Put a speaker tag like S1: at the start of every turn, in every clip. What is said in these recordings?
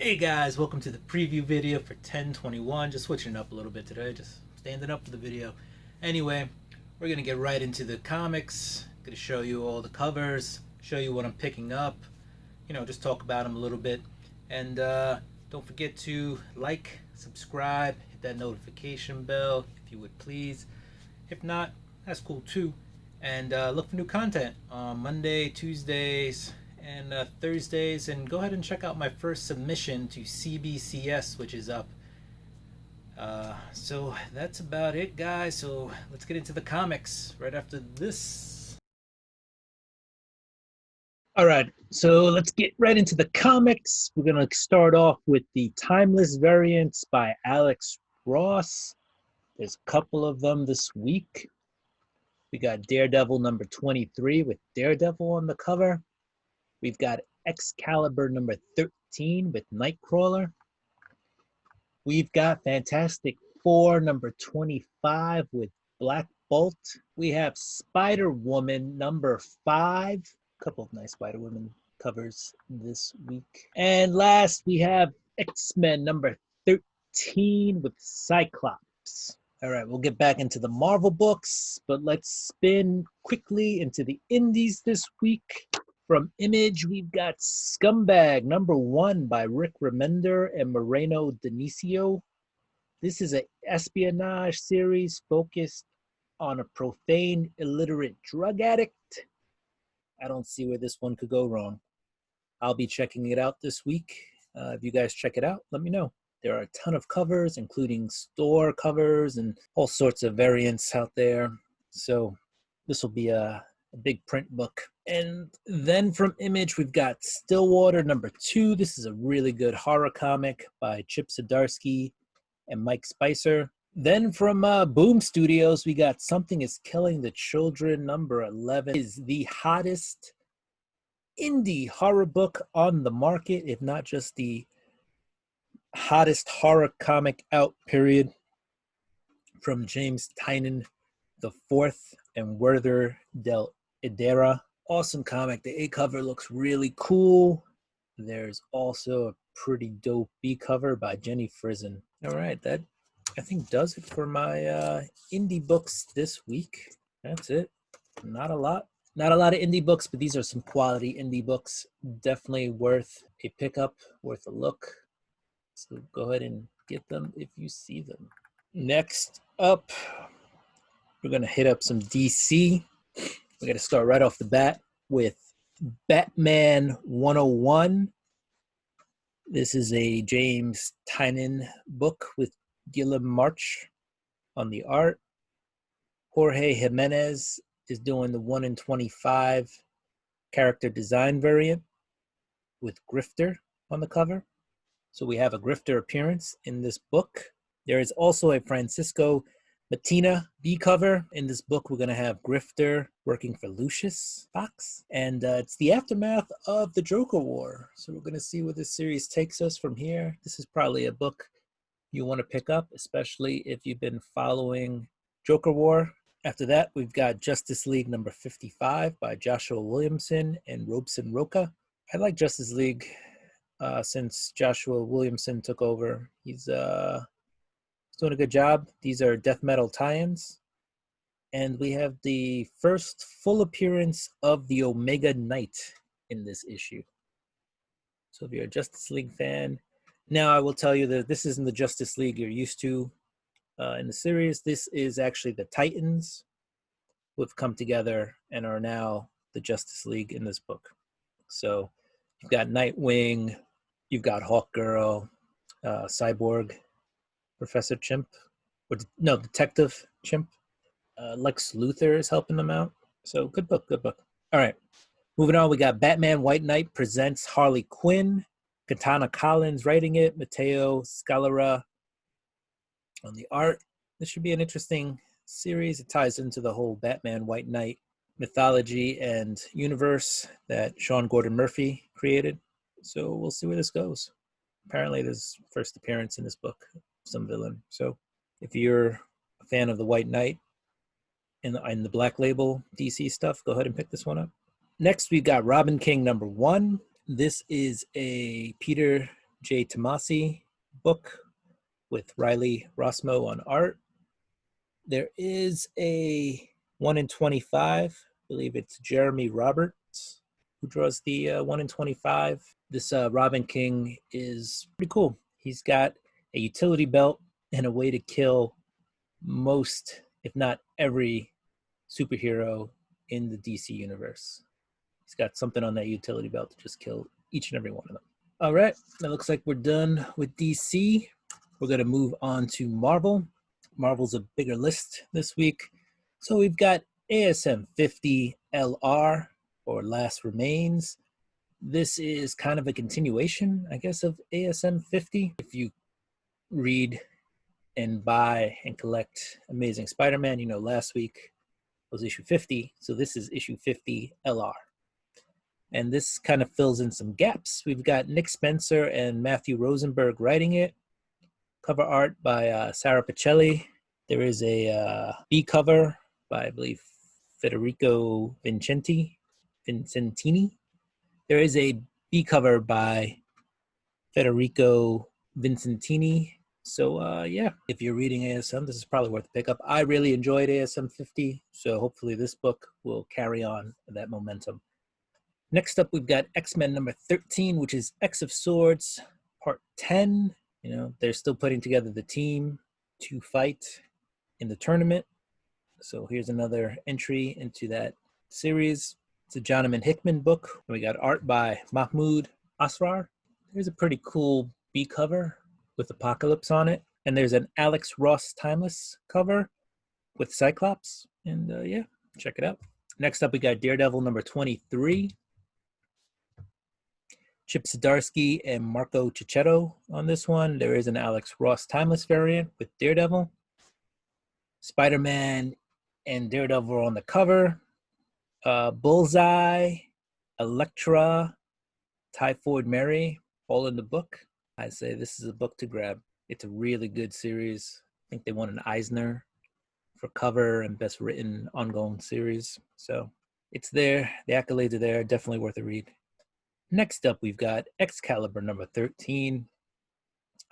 S1: Hey guys, welcome to the preview video for 1021. Just switching it up a little bit today, just standing up for the video. Anyway, we're gonna get right into the comics. Gonna show you all the covers, show you what I'm picking up, just talk about them a little bit. And don't forget to like, subscribe, hit that notification bell if you would please. If not, that's cool too. And look for new content on Monday, Tuesdays, and Thursdays. And go ahead and check out my first submission to CBCS, which is up. So that's about it, guys. So let's get into the comics right after this. All right, so let's get right into the comics. We're going to start off with the Timeless variants by Alex Ross. There's a couple of them this week. We got Daredevil number 23 with Daredevil on the cover. We've got Excalibur number 13 with Nightcrawler. We've got Fantastic Four number 25 with Black Bolt. We have Spider-Woman number 5. A couple of nice Spider-Woman covers this week. And last, we have X-Men number 13 with Cyclops. All right, we'll get back into the Marvel books, but let's spin quickly into the indies this week. From Image, we've got Scumbag number 1 by Rick Remender and Moreno Dionisio. This is an espionage series focused on a profane, illiterate drug addict. I don't see where this one could go wrong. I'll be checking it out this week. If you guys check it out, let me know. There are a ton of covers, including store covers and all sorts of variants out there. So this will be a big print book. And then from Image, we've got Stillwater number 2. This is a really good horror comic by Chip Zdarsky and Mike Spicer. Then from Boom Studios, we got Something is Killing the Children number 11. It is the hottest indie horror book on the market, if not just the hottest horror comic out, period. From James Tynion the Fourth and Werther del Idera. Awesome comic. The A cover looks really cool. There's also a pretty dope B cover by Jenny Frison. All right, that I think does it for my indie books this week. That's it. Not a lot of indie books, but these are some quality indie books. Definitely worth a pickup, worth a look. So go ahead and get them if you see them. Next up, we're going to hit up some DC. We're going to start right off the bat with Batman 101. This is a James Tynion book with Guillem March on the art. Jorge Jimenez is doing the 1 in 25 character design variant with Grifter on the cover. So we have a Grifter appearance in this book. There is also a Francisco Matina B cover. In this book, we're going to have Grifter working for Lucius Fox. And it's the aftermath of the Joker War. So we're going to see where this series takes us from here. This is probably a book you want to pick up, especially if you've been following Joker War. After that, we've got Justice League number 55 by Joshua Williamson and Robson Roca. I like Justice League since Joshua Williamson took over. He's doing a good job. These are death metal tie-ins. And we have the first full appearance of the Omega Knight in this issue. So if you're a Justice League fan, now I will tell you that this isn't the Justice League you're used to in the series. This is actually the Titans who have come together and are now the Justice League in this book. So you've got Nightwing, you've got Hawkgirl, Cyborg, Professor Chimp, Detective Chimp. Lex Luthor is helping them out. So good book. All right, moving on, we got Batman White Knight presents Harley Quinn. Katana Collins writing it, Matteo Scalera on the art. This should be an interesting series. It ties into the whole Batman White Knight mythology and universe that Sean Gordon Murphy created. So we'll see where this goes. Apparently there's first appearance in this book, some villain. So if you're a fan of the White Knight and the Black Label DC stuff, go ahead and pick this one up. Next, we've got Robin King #1. This is a Peter J. Tomasi book with Riley Rossmo on art. There is a 1 in 25, I believe it's Jeremy Roberts who draws the 1 in 25. This Robin King is pretty cool. He's got a utility belt and a way to kill most, if not every, superhero in the DC universe. He's got something on that utility belt to just kill each and every one of them. All right, that looks like we're done with DC. We're going to move on to Marvel. Marvel's a bigger list this week. So we've got ASM 50 LR, or Last Remains. This is kind of a continuation, I guess, of ASM 50. If you read and buy and collect Amazing Spider-Man, you know last week was issue 50, so this is issue 50 LR. And this kind of fills in some gaps. We've got Nick Spencer and Matthew Rosenberg writing it. Cover art by Sarah Pichelli. There is a B cover by, I believe, Federico Vincentini. There is a B cover by Federico Vincentini. So yeah, if you're reading ASM, this is probably worth a pickup. I really enjoyed ASM 50, so hopefully this book will carry on that momentum. Next up, we've got X-Men number 13, which is X of Swords, part 10. You know, they're still putting together the team to fight in the tournament. So here's another entry into that series. It's a Jonathan Hickman book. We got art by Mahmoud Asrar. There's a pretty cool B cover with Apocalypse on it. And there's an Alex Ross Timeless cover with Cyclops. And yeah, check it out. Next up, we got Daredevil number 23. Chip Zdarsky and Marco Cicchetto on this one. There is an Alex Ross Timeless variant with Daredevil. Spider-Man and Daredevil are on the cover. Bullseye, Elektra, Typhoid Mary, all in the book. I say this is a book to grab. It's a really good series. I think they won an Eisner for cover and best written ongoing series. So it's there. The accolades are there. Definitely worth a read. Next up, we've got Excalibur number 13.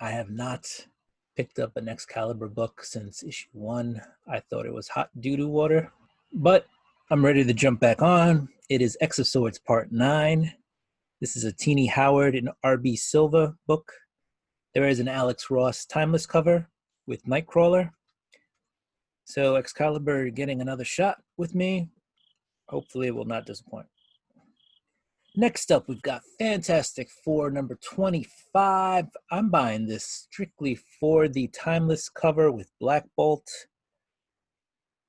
S1: I have not picked up an Excalibur book since issue 1. I thought it was hot doo-doo water, but I'm ready to jump back on. It is X of Swords part 9. This is a Teeny Howard and R.B. Silva book. There is an Alex Ross Timeless cover with Nightcrawler. So Excalibur getting another shot with me. Hopefully it will not disappoint. Next up, we've got Fantastic Four number 25. I'm buying this strictly for the Timeless cover with Black Bolt.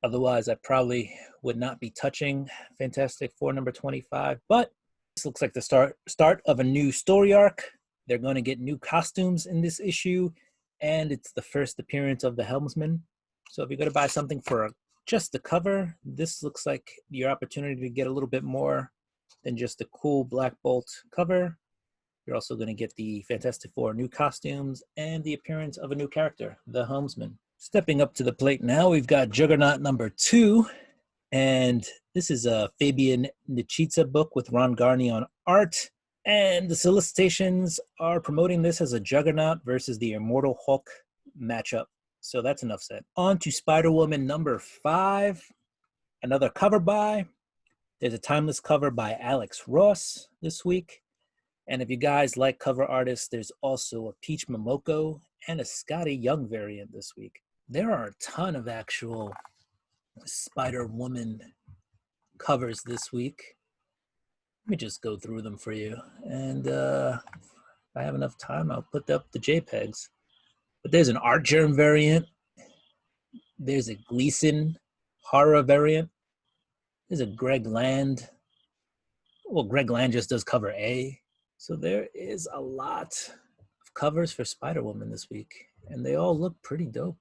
S1: Otherwise, I probably would not be touching Fantastic Four number 25. But this looks like the start of a new story arc. They're going to get new costumes in this issue. And it's the first appearance of the Helmsman. So if you're going to buy something for just the cover, this looks like your opportunity to get a little bit more than just a cool Black Bolt cover. You're also going to get the Fantastic Four new costumes and the appearance of a new character, the Helmsman. Stepping up to the plate now, we've got Juggernaut number 2. And this is a Fabian Nicieza book with Ron Garney on art. And the solicitations are promoting this as a Juggernaut versus the Immortal Hulk matchup. So that's enough said. On to Spider-Woman number 5. Another cover by. There's a Timeless cover by Alex Ross this week. And if you guys like cover artists, there's also a Peach Momoko and a Scotty Young variant this week. There are a ton of actual Spider-Woman covers this week. Let me just go through them for you. And if I have enough time, I'll put up the JPEGs. But there's an Art Germ variant. There's a Gleason horror variant. There's a Greg Land. Well, Greg Land just does cover A. So there is a lot of covers for Spider-Woman this week. And they all look pretty dope.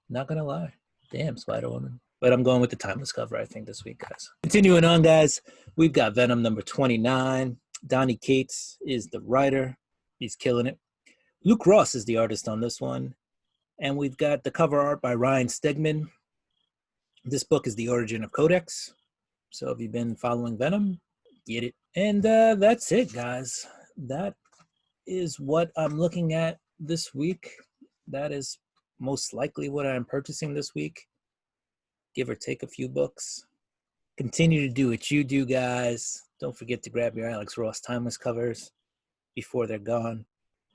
S1: Not going to lie. Damn, Spider-Woman. But I'm going with the Timeless cover, I think, this week, guys. Continuing on, guys. We've got Venom number 29. Donny Cates is the writer. He's killing it. Luke Ross is the artist on this one. And we've got the cover art by Ryan Stegman. This book is The Origin of Codex. So if you've been following Venom, get it. And that's it, guys. That is what I'm looking at this week. That is most likely what I'm purchasing this week, give or take a few books. Continue to do what you do, guys. Don't forget to grab your Alex Ross Timeless covers before they're gone.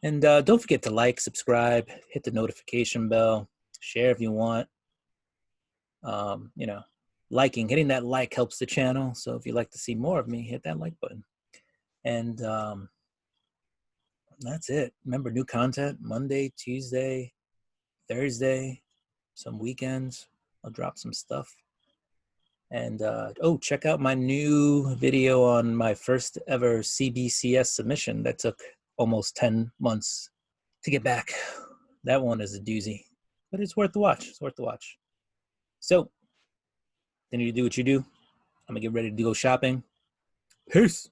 S1: And don't forget to like, subscribe, hit the notification bell, share if you want. Hitting that like helps the channel. So if you'd like to see more of me, hit that like button. And that's it. Remember, new content Monday, Tuesday, Thursday, some weekends. I'll drop some stuff. And check out my new video on my first ever CBCS submission that took almost 10 months to get back. That one is a doozy, but it's worth the watch. It's worth the watch. So, then you do what you do. I'm gonna get ready to go shopping. Peace.